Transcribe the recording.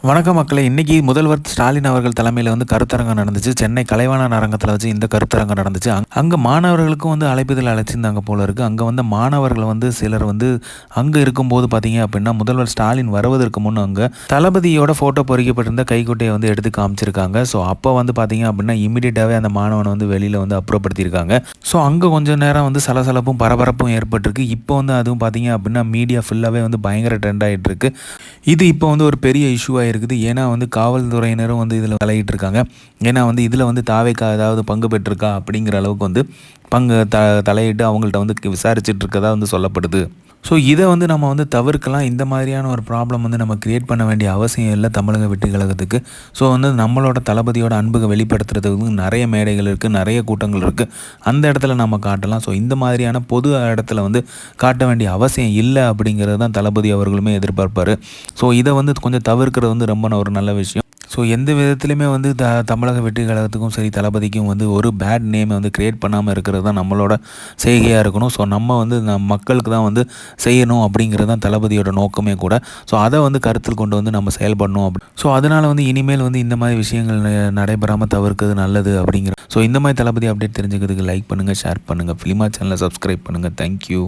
வணக்கம் மக்களே. இன்னைக்கு முதல்வர் ஸ்டாலின் அவர்கள் தலைமையில் வந்து கருத்தரங்கம் நடந்துச்சு. சென்னை கலைவாணர் அரங்கத்தில் வச்சு இந்த கருத்தரங்கம் நடந்துச்சு. அங்கே மாணவர்களுக்கும் வந்து அழைப்பிதழ் அழைச்சிருந்தாங்க போல இருக்குது. அங்கே வந்து மாணவர்கள் வந்து சிலர் வந்து அங்கே இருக்கும்போது பார்த்தீங்க அப்படின்னா முதல்வர் ஸ்டாலின் வருவதற்கு முன் அங்கே தளபதியோட ஃபோட்டோ பொறிக்கப்பட்டிருந்த கைக்குட்டையை வந்து எடுத்து காமிச்சிருக்காங்க. ஸோ அப்போ வந்து பார்த்தீங்க அப்படின்னா இமீடியட்டாகவே அந்த மாணவனை வந்து வெளியில் வந்து அப்புறப்படுத்தியிருக்காங்க. ஸோ அங்கே கொஞ்சம் நேரம் வந்து சலசலப்பும் பரபரப்பும் ஏற்பட்டிருக்கு. இப்போ வந்து அதுவும் பார்த்தீங்க அப்படின்னா மீடியா ஃபுல்லாகவே வந்து பயங்கர ட்ரெண்ட் ஆகிட்டு இருக்கு. இது இப்போ வந்து ஒரு பெரிய இஷ்யூவாக இருக்குது. ஏன்னா வந்து காவல்துறையினரும் வந்து இதில் தலையிட்டு இருக்காங்க. ஏன்னா வந்து இதில் வந்து தாவேக்கா ஏதாவது பங்கு பெற்றிருக்கா அப்படிங்கிற அளவுக்கு வந்து தலையிட்டு அவங்கள்ட்ட வந்து விசாரிச்சுட்டு இருக்கதா வந்து சொல்லப்படுது. ஸோ இதை வந்து நம்ம வந்து தவிர்க்கலாம். இந்த மாதிரியான ஒரு ப்ராப்ளம் வந்து நம்ம க்ரியேட் பண்ண வேண்டிய அவசியம் இல்லை தமிழக வெற்றி கழகத்துக்கு. ஸோ வந்து நம்மளோட தளபதியோட அன்புக்கு வெளிப்படுத்துறதுக்கு நிறைய மேடைகள் இருக்குது, நிறைய கூட்டங்கள் இருக்குது. அந்த இடத்துல நம்ம காட்டலாம். ஸோ இந்த மாதிரியான பொது இடத்துல வந்து காட்ட வேண்டிய அவசியம் இல்லை அப்படிங்கிறது தான் தளபதி அவர்களுமே எதிர்பார்ப்பார். ஸோ இதை வந்து கொஞ்சம் தவிர்க்கிறது வந்து ரொம்ப ஒரு நல்ல விஷயம். ஸோ எந்த விதத்துலையுமே வந்து தமிழக வெற்றி கழகத்துக்கும் சரி தளபதிக்கும் வந்து ஒரு பேட் நேமை வந்து க்ரியேட் பண்ணாமல் இருக்கிறது தான் நம்மளோட செய்கையாக இருக்கணும். ஸோ நம்ம வந்து மக்களுக்கு தான் வந்து செய்யணும் அப்படிங்கிறது தான் தளபதியோட நோக்கமே கூட. ஸோ அதை வந்து கருத்தில் கொண்டு வந்து நம்ம செயல்படணும். ஸோ அதனால் வந்து இனிமேல் வந்து இந்த மாதிரி விஷயங்கள் நடைபெறாமல் தவிர்க்கிறது நல்லது அப்படிங்கிற. ஸோ இந்த மாதிரி தளபதி அப்டேட் தெரிஞ்சுக்கிறதுக்கு லைக் பண்ணுங்கள், ஷேர் பண்ணுங்கள், ஃபிலிமா சேனலை சப்ஸ்கிரைப் பண்ணுங்கள். தேங்க்யூ.